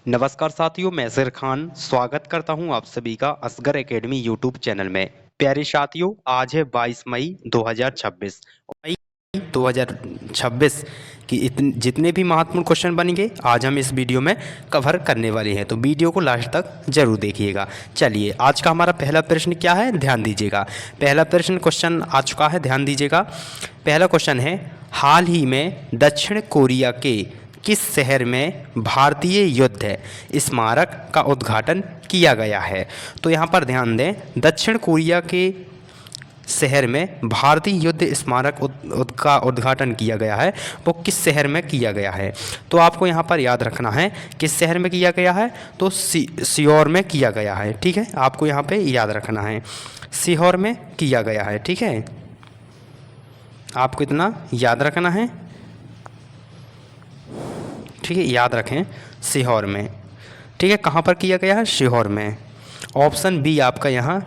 नमस्कार साथियों, मैं ज़र खान स्वागत करता हूं आप सभी का असगर एकेडमी यूट्यूब चैनल में। प्यारे साथियों, आज है 22 मई 2026। मई 2026 की जितने भी महत्वपूर्ण क्वेश्चन बनेंगे आज हम इस वीडियो में कवर करने वाले हैं, तो वीडियो को लास्ट तक जरूर देखिएगा। चलिए, आज का हमारा पहला प्रश्न क्या है, ध्यान दीजिएगा। पहला प्रश्न क्वेश्चन आ चुका है, ध्यान दीजिएगा। पहला क्वेश्चन है, हाल ही में दक्षिण कोरिया के किस शहर में भारतीय युद्ध स्मारक का उद्घाटन किया गया है? तो यहाँ पर ध्यान दें, दक्षिण कोरिया के शहर में भारतीय युद्ध स्मारक का उद्घाटन किया गया है। वो किस शहर में किया गया है? तो आपको यहाँ पर याद रखना है किस शहर में किया गया है, तो सीहोर में किया गया है। ठीक है, आपको यहाँ पे याद रखना है सीहोर में किया गया है। ठीक है, आपको इतना याद रखना है। ठीक है, याद रखें सीहोर में। ठीक है, कहाँ पर किया गया है? सीहोर में। ऑप्शन बी आपका यहाँ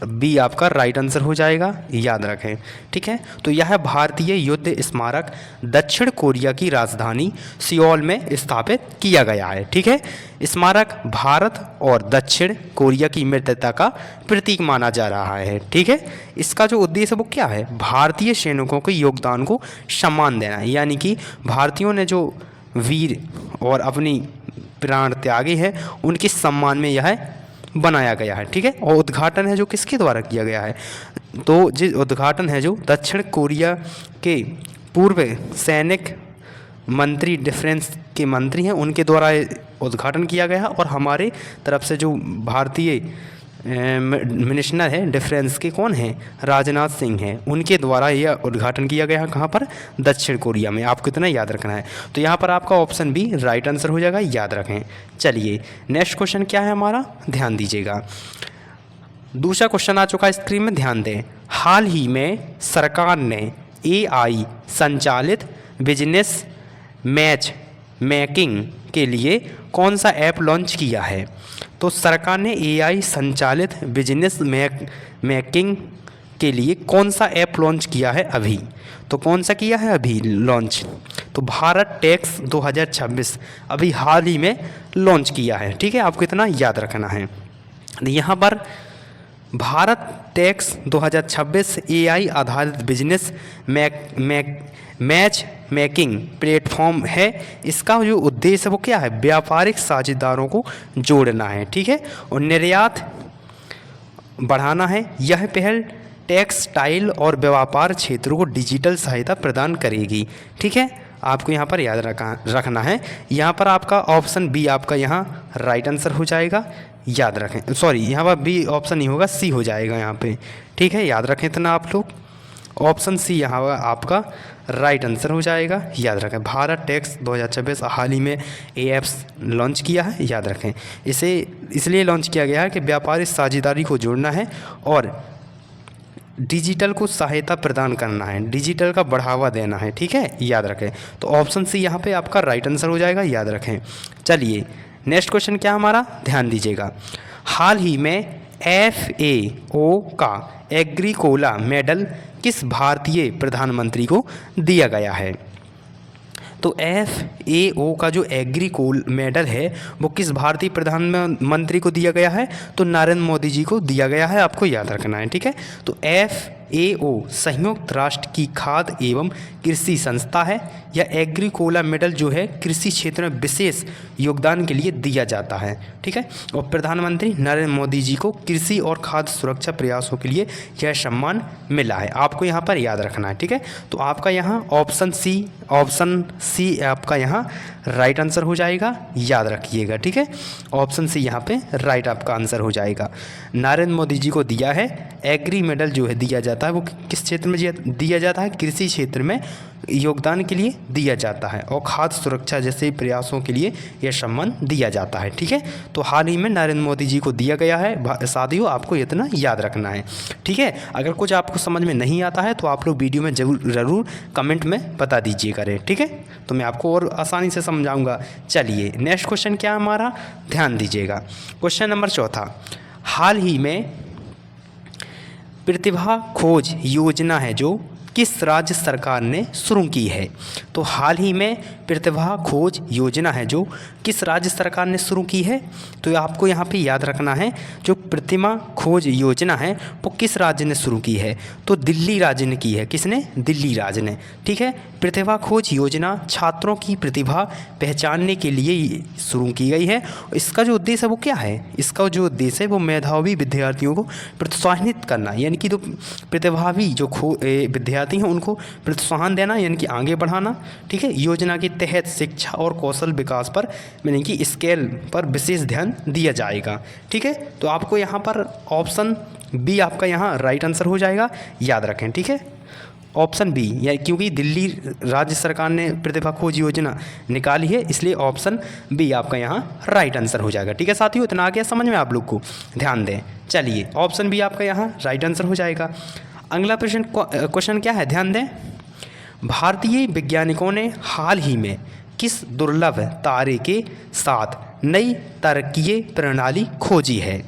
बी आपका राइट आंसर हो जाएगा, याद रखें। ठीक है, तो यह भारतीय युद्ध स्मारक दक्षिण कोरिया की राजधानी सियोल में स्थापित किया गया है। ठीक है, स्मारक भारत और दक्षिण कोरिया की मित्रता का प्रतीक माना जा रहा है। ठीक है, इसका जो उद्देश्य वो क्या है? भारतीय सैनिकों के योगदान को सम्मान देना, यानी कि भारतीयों ने जो वीर और अपनी प्राण त्यागे हैं उनके सम्मान में यह बनाया गया है। ठीक है, और उद्घाटन है जो किसके द्वारा किया गया है? तो जिस उद्घाटन है जो दक्षिण कोरिया के पूर्व सैनिक मंत्री, डिफेंस के मंत्री हैं, उनके द्वारा उद्घाटन किया गया है। और हमारे तरफ से जो भारतीय मिनिस्टर है डिफेंस के, कौन हैं? राजनाथ सिंह हैं, उनके द्वारा यह उद्घाटन किया गया है। कहाँ पर? दक्षिण कोरिया में। आपको इतना याद रखना है। तो यहाँ पर आपका ऑप्शन बी राइट आंसर हो जाएगा, याद रखें। चलिए, नेक्स्ट क्वेश्चन क्या है हमारा, ध्यान दीजिएगा। दूसरा क्वेश्चन आ चुका है स्क्रीन में, ध्यान दें। हाल ही में सरकार ने AI संचालित बिजनेस मैच मेकिंग के लिए कौन सा ऐप लॉन्च किया है? तो सरकार ने AI संचालित बिजनेस मेकिंग के लिए कौन सा ऐप लॉन्च किया है अभी? तो कौन सा किया है अभी लॉन्च? तो भारत टैक्स 2026 अभी हाल ही में लॉन्च किया है। ठीक है, आपको इतना याद रखना है। यहाँ पर भारत टैक्स 2026 AI आधारित बिजनेस मैच मेकिंग प्लेटफॉर्म है। इसका जो उद्देश्य वो क्या है? व्यापारिक साझेदारों को जोड़ना है। ठीक है, और निर्यात बढ़ाना है। यह पहल टेक्सटाइल और व्यापार क्षेत्रों को डिजिटल सहायता प्रदान करेगी। ठीक है, आपको यहाँ पर याद रखना है। यहाँ पर आपका ऑप्शन बी आपका यहाँ राइट आंसर हो जाएगा, याद रखें। सॉरी, यहाँ पर बी ऑप्शन नहीं होगा, सी हो जाएगा यहाँ पे। ठीक है, याद रखें इतना आप लोग। ऑप्शन सी यहाँ आपका राइट आंसर हो जाएगा, याद रखें। भारत टैक्स 2026 हाल ही में एप्स लॉन्च किया है, याद रखें। इसे इसलिए लॉन्च किया गया है कि व्यापारिक साझेदारी को जोड़ना है और डिजिटल को सहायता प्रदान करना है, डिजिटल का बढ़ावा देना है। ठीक है, याद रखें। तो ऑप्शन सी यहाँ पे आपका राइट आंसर हो जाएगा, याद रखें। चलिए, नेक्स्ट क्वेश्चन क्या हमारा, ध्यान दीजिएगा। हाल ही में FAO का एग्रीकोला मेडल किस भारतीय प्रधानमंत्री को दिया गया है? तो FAO का जो एग्रीकोल मेडल है वो किस भारतीय प्रधानमंत्री को दिया गया है? तो नरेंद्र मोदी जी को दिया गया है, आपको याद रखना है। ठीक है, तो FAO संयुक्त राष्ट्र की खाद्य एवं कृषि संस्था है। यह एग्रीकोला मेडल जो है कृषि क्षेत्र में विशेष योगदान के लिए दिया जाता है। ठीक है, और प्रधानमंत्री नरेंद्र मोदी जी को कृषि और खाद्य सुरक्षा प्रयासों के लिए यह सम्मान मिला है, आपको यहाँ पर याद रखना है। ठीक है, तो आपका यहाँ ऑप्शन सी आपका यहाँ राइट आंसर हो जाएगा, याद रखिएगा। ठीक है, ऑप्शन सी यहाँ पे राइट आपका आंसर हो जाएगा। नरेंद्र मोदी जी को दिया है एग्री मेडल जो है दिया जाता है, वो किस क्षेत्र में दिया जाता है? कृषि क्षेत्र में योगदान के लिए दिया जाता है और खाद्य सुरक्षा जैसे प्रयासों के लिए यह सम्मान दिया जाता है। ठीक है, तो हाल ही में नरेंद्र मोदी जी को दिया गया है। साथियों, आपको इतना याद रखना है। ठीक है, अगर कुछ आपको समझ में नहीं आता है तो आप लोग वीडियो में ज़रूर कमेंट में बता दीजिए करें। ठीक है, तो मैं आपको और आसानी से समझाऊंगा। चलिए, नेक्स्ट क्वेश्चन क्या हमारा, ध्यान दीजिएगा। क्वेश्चन नंबर चौथा। हाल ही में प्रतिभा खोज योजना है जो किस राज्य सरकार ने शुरू की है? तो हाल ही में प्रतिभा खोज योजना है जो किस राज्य सरकार ने शुरू की है? तो आपको यहाँ पे याद रखना है, जो प्रतिभा खोज योजना है वो किस राज्य ने शुरू की है? तो दिल्ली राज्य ने की है। किसने? दिल्ली राज्य ने। ठीक है। प्रतिभा खोज योजना छात्रों की प्रतिभा पहचानने के लिए शुरू की गई है। इसका जो उद्देश्य है वो क्या है? इसका जो उद्देश्य है वो मेधावी विद्यार्थियों को प्रोत्साहित करना, यानी कि जो प्रतिभावी जो विद्यार्थी हैं उनको प्रोत्साहन देना, यानी कि आगे बढ़ाना। ठीक है। योजना के तहत शिक्षा और कौशल विकास पर, यानी कि स्केल पर विशेष ध्यान दिया जाएगा। ठीक है। तो आपको यहाँ पर ऑप्शन बी आपका यहाँ राइट आंसर हो जाएगा, याद रखें। ठीक है। ऑप्शन बी, या क्योंकि दिल्ली राज्य सरकार ने प्रतिभा खोज योजना निकाली है, इसलिए ऑप्शन बी आपका यहाँ राइट आंसर हो जाएगा। ठीक है साथियों, इतना आ गया समझ में आप लोग को? ध्यान दें। चलिए, ऑप्शन बी आपका यहाँ राइट आंसर हो जाएगा। अगला प्रश्न क्वेश्चन क्या है? ध्यान दें। भारतीय वैज्ञानिकों ने हाल ही में किस दुर्लभ तारे के साथ नई तारकीय प्रणाली खोजी है?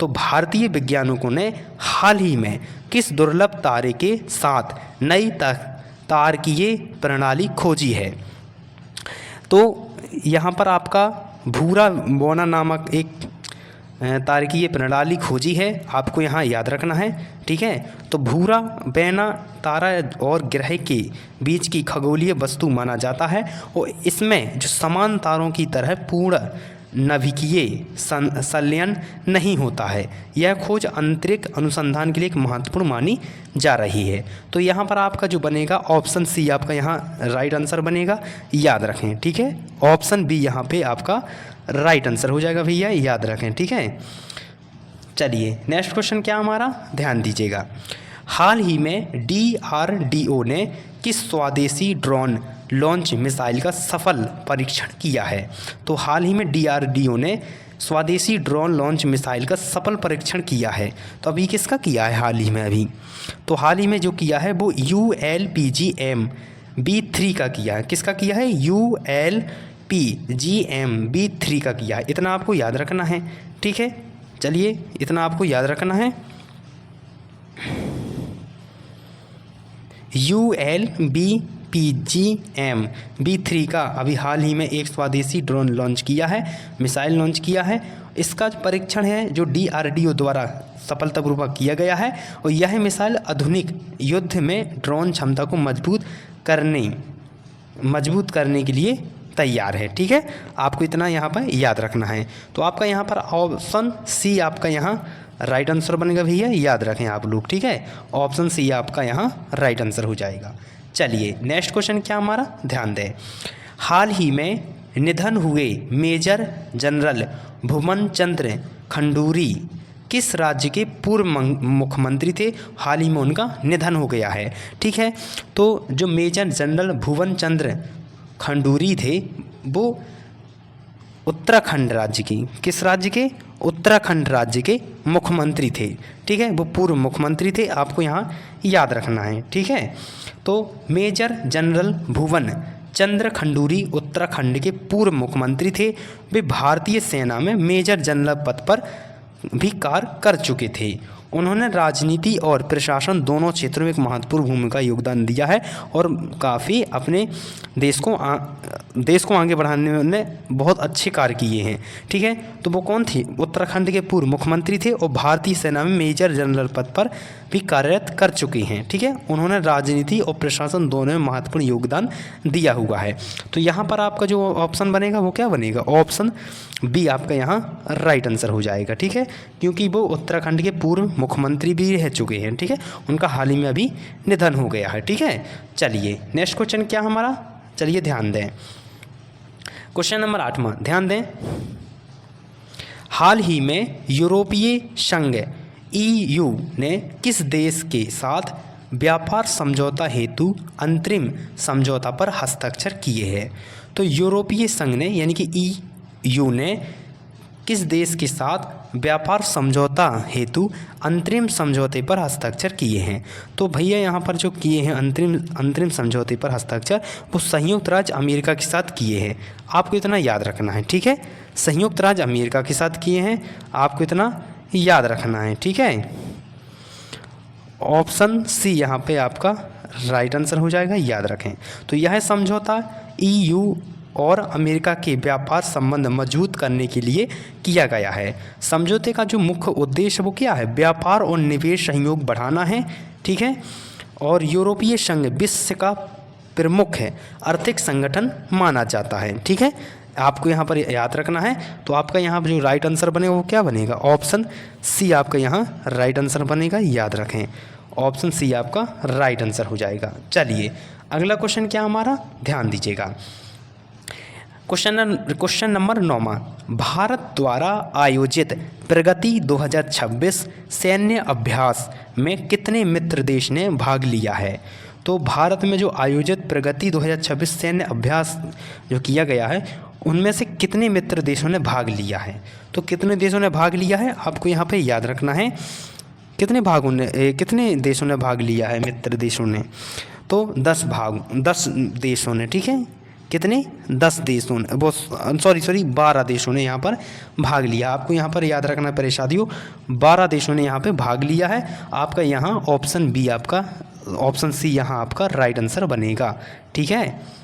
तो भारतीय वैज्ञानिकों ने हाल ही में किस दुर्लभ तारे के साथ नई तारकीय प्रणाली खोजी है? तो यहाँ पर आपका भूरा बोना नामक एक तारकीय प्रणाली खोजी है, आपको यहाँ याद रखना है। ठीक है। तो भूरा बेना तारा और ग्रह के बीच की खगोलीय वस्तु माना जाता है और इसमें जो समान तारों की तरह पूर्ण नाभिकीय संलयन नहीं होता है। यह खोज अंतरिक्ष अनुसंधान के लिए एक महत्वपूर्ण मानी जा रही है। तो यहाँ पर आपका जो बनेगा ऑप्शन सी आपका यहाँ राइट आंसर बनेगा, याद रखें। ठीक है। ऑप्शन बी यहाँ पे आपका राइट आंसर हो जाएगा भैया, याद रखें। ठीक है। चलिए, नेक्स्ट क्वेश्चन क्या हमारा? ध्यान दीजिएगा। हाल ही में DRDO ने किस स्वदेशी ड्रोन लॉन्च मिसाइल का सफल परीक्षण किया है? तो हाल ही में DRDO ने स्वदेशी ड्रोन लॉन्च मिसाइल का सफल परीक्षण किया है। तो अभी किसका किया है हाल ही में? अभी तो हाल ही में जो किया है वो ULPGM-B3 का किया है। किसका किया है? ULPGM-B3 का किया है। इतना आपको याद रखना है। ठीक है। चलिए, इतना आपको याद रखना है। ULPGM-B3 का अभी हाल ही में एक स्वदेशी ड्रोन लॉन्च किया है, मिसाइल लॉन्च किया है। इसका परीक्षण है जो DRDO द्वारा सफलतापूर्वक किया गया है और यह मिसाइल आधुनिक युद्ध में ड्रोन क्षमता को मजबूत करने के लिए तैयार है। ठीक है। आपको इतना यहाँ पर याद रखना है। तो आपका यहाँ पर ऑप्शन सी आपका यहाँ राइट आंसर बनेगा भैया, याद रखें आप लोग। ठीक है। ऑप्शन सी आपका यहाँ राइट आंसर हो जाएगा। चलिए, नेक्स्ट क्वेश्चन क्या हमारा? ध्यान दें। हाल ही में निधन हुए मेजर जनरल भुवन चंद्र खंडूरी किस राज्य के पूर्व मुख्यमंत्री थे? हाल ही में उनका निधन हो गया है। ठीक है। तो जो मेजर जनरल भुवन चंद्र खंडूरी थे वो उत्तराखंड राज्य की, किस राज्य के? उत्तराखंड राज्य के मुख्यमंत्री थे। ठीक है। वो पूर्व मुख्यमंत्री थे, आपको यहाँ याद रखना है। ठीक है। तो मेजर जनरल भुवन चंद्र खंडूरी उत्तराखंड के पूर्व मुख्यमंत्री थे। वे भारतीय सेना में मेजर जनरल पद पर भी कार्य कर चुके थे। उन्होंने राजनीति और प्रशासन दोनों क्षेत्रों में एक महत्वपूर्ण भूमिका योगदान दिया है और काफ़ी अपने देश को आगे बढ़ाने में बहुत अच्छे कार्य किए हैं। ठीक है। तो वो कौन थे? उत्तराखंड के पूर्व मुख्यमंत्री थे और भारतीय सेना में मेजर जनरल पद पर भी कार्यरत कर चुके हैं। ठीक है। उन्होंने राजनीति और प्रशासन दोनों में महत्वपूर्ण योगदान दिया हुआ है। तो यहाँ पर आपका जो ऑप्शन बनेगा वो क्या बनेगा? ऑप्शन बी आपका यहाँ राइट आंसर हो जाएगा। ठीक है। क्योंकि वो उत्तराखंड के पूर्व मुख्यमंत्री भी रह चुके हैं। ठीक है। उनका हाल ही में अभी निधन हो गया है। ठीक है। चलिए, नेक्स्ट क्वेश्चन क्या हमारा? चलिए ध्यान दें। क्वेश्चन नंबर 8वां, ध्यान दें। हाल ही में यूरोपीय संघ EU ने किस देश के साथ व्यापार समझौता हेतु अंतरिम समझौता पर हस्ताक्षर किए हैं? तो यूरोपीय संघ ने, यानी कि EU ने किस देश के साथ व्यापार समझौता हेतु अंतरिम समझौते पर हस्ताक्षर किए हैं? तो भैया यहाँ पर जो किए हैं अंतरिम समझौते पर हस्ताक्षर वो संयुक्त राज्य अमेरिका के साथ किए हैं। आपको इतना याद रखना है। ठीक है। संयुक्त राज्य अमेरिका के साथ किए हैं, आपको इतना याद रखना है। ठीक है। ऑप्शन सी यहाँ पे आपका राइट आंसर हो जाएगा, याद रखें। तो यह समझौता EU और अमेरिका के व्यापार संबंध मजबूत करने के लिए किया गया है। समझौते का जो मुख्य उद्देश्य वो क्या है, व्यापार और निवेश सहयोग बढ़ाना है, ठीक है। और यूरोपीय संघ विश्व का प्रमुख है आर्थिक संगठन माना जाता है, ठीक है। आपको यहाँ पर याद रखना है। तो आपका यहाँ पर जो राइट आंसर बनेगा वो क्या बनेगा, ऑप्शन सी आपका यहाँ राइट आंसर बनेगा, याद रखें। ऑप्शन सी आपका राइट आंसर हो जाएगा। चलिए अगला क्वेश्चन क्या हमारा, ध्यान दीजिएगा। क्वेश्चन नंबर 9 भारत द्वारा आयोजित प्रगति 2026 सैन्य अभ्यास में कितने मित्र देश ने भाग लिया है। तो भारत में जो आयोजित प्रगति 2026 सैन्य अभ्यास जो किया गया है उनमें से कितने मित्र देशों ने भाग लिया है। तो कितने देशों ने भाग लिया है आपको यहाँ पे याद रखना है। कितने देशों ने भाग लिया है मित्र देशों ने, तो 10 देशों ने, ठीक है। कितने, 10 देशों ने, वो सॉरी 12 देशों ने यहाँ पर भाग लिया। आपको यहाँ पर याद रखना पड़े साथियों, 12 देशों ने यहाँ पे भाग लिया है। आपका यहाँ ऑप्शन बी आपका, ऑप्शन सी यहाँ आपका राइट आंसर बनेगा, ठीक है।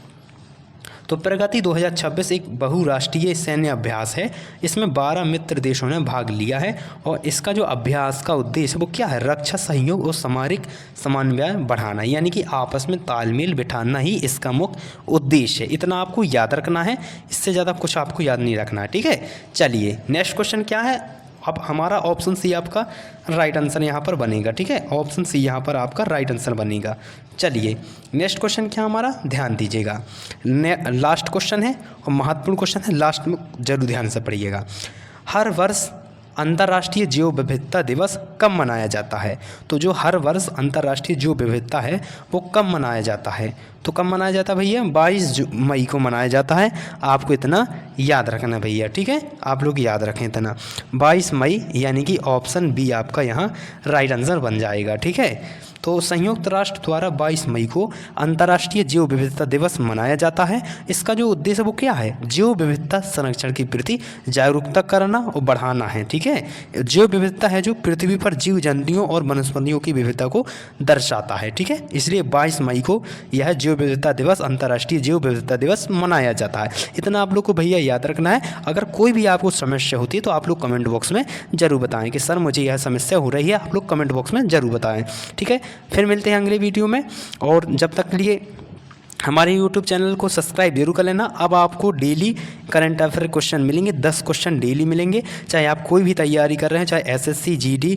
तो प्रगति 2026 एक बहुराष्ट्रीय सैन्य अभ्यास है। इसमें 12 मित्र देशों ने भाग लिया है और इसका जो अभ्यास का उद्देश्य वो क्या है, रक्षा सहयोग और सामरिक समन्वय बढ़ाना, यानी कि आपस में तालमेल बिठाना ही इसका मुख्य उद्देश्य है। इतना आपको याद रखना है, इससे ज़्यादा कुछ आपको याद नहीं रखना है, ठीक है। चलिए नेक्स्ट क्वेश्चन क्या है, अब हमारा ऑप्शन सी आपका राइट आंसर यहाँ पर बनेगा, ठीक है। ऑप्शन सी यहाँ पर आपका राइट आंसर बनेगा। चलिए नेक्स्ट क्वेश्चन क्या हमारा, ध्यान दीजिएगा। लास्ट क्वेश्चन है और महत्वपूर्ण क्वेश्चन है, लास्ट में जरूर ध्यान से पढ़िएगा। हर वर्ष अंतर्राष्ट्रीय जैव विविधता दिवस कब मनाया जाता है। तो जो हर वर्ष अंतर्राष्ट्रीय जैव विविधता है वो कब मनाया जाता है, तो कब मनाया जाता है भैया, 22 मई को मनाया जाता है। आपको इतना याद रखना भैया, ठीक है। आप लोग याद रखें इतना, 22 मई, यानी कि ऑप्शन बी आपका यहाँ राइट आंसर बन जाएगा, ठीक है। तो संयुक्त राष्ट्र द्वारा 22 मई को अंतर्राष्ट्रीय जैव विविधता दिवस मनाया जाता है। इसका जो उद्देश्य वो क्या है, जैव विविधता संरक्षण के प्रति जागरूकता करना और बढ़ाना है, ठीक है। जैव विविधता है जो पृथ्वी पर जीव जंतुओं और वनस्पतियों की विविधता को दर्शाता है, ठीक है। इसलिए 22 मई को यह जैव विविधता दिवस, अंतर्राष्ट्रीय जैव विविधता दिवस मनाया जाता है। इतना आप लोग को भैया याद रखना है। अगर कोई भी आपको समस्या होती है तो आप लोग कमेंट बॉक्स में ज़रूर बताएं कि सर मुझे यह समस्या हो रही है, आप लोग कमेंट बॉक्स में ज़रूर बताएं, ठीक है। फिर मिलते हैं अगले वीडियो में, और जब तक के लिए हमारे YouTube चैनल को सब्सक्राइब जरूर कर लेना। अब आपको डेली करंट अफेयर क्वेश्चन मिलेंगे, 10 क्वेश्चन डेली मिलेंगे। चाहे आप कोई भी तैयारी कर रहे हैं, चाहे SSC, GD,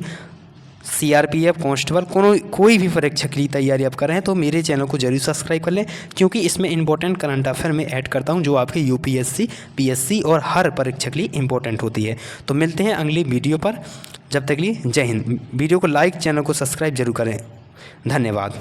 CRPF, कांस्टेबल, कोई भी परीक्षा के लिए तैयारी आप कर रहे हैं, तो मेरे चैनल को जरूर सब्सक्राइब कर लें, क्योंकि इसमें इंपॉर्टेंट करंट अफेयर में ऐड करता हूं जो आपके UPSC, PSC और हर परीक्षा के लिए इंपॉर्टेंट होती है। तो मिलते हैं अगली वीडियो पर, जब तक के लिए जय हिंद। वीडियो को लाइक, चैनल को सब्सक्राइब जरूर करें। धन्यवाद।